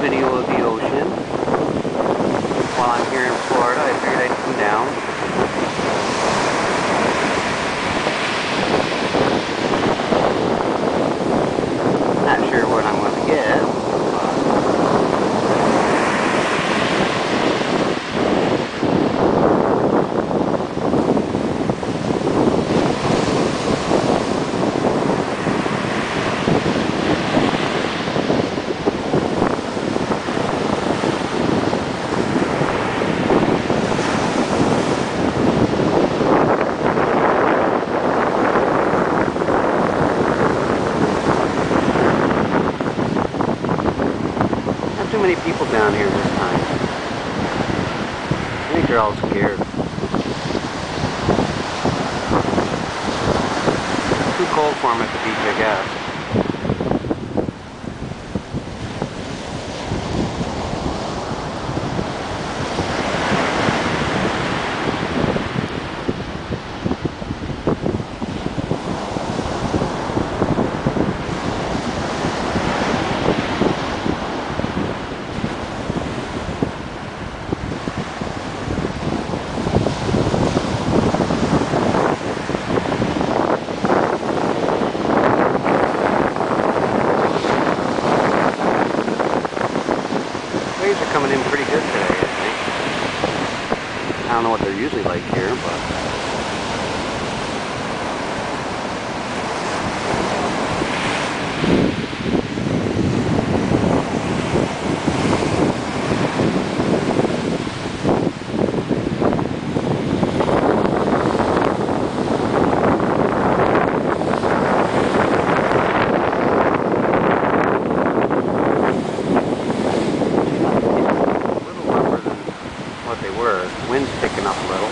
video of the ocean. While I'm here in Florida, I figured I'd come down. Not sure what I'm going to get. Too many people down here this time. I think they're all scared. Too cold for them at the beach, I guess. Waves are coming in pretty good today, I think. I don't know what they're usually like here, but... what they were. Wind's picking up a little.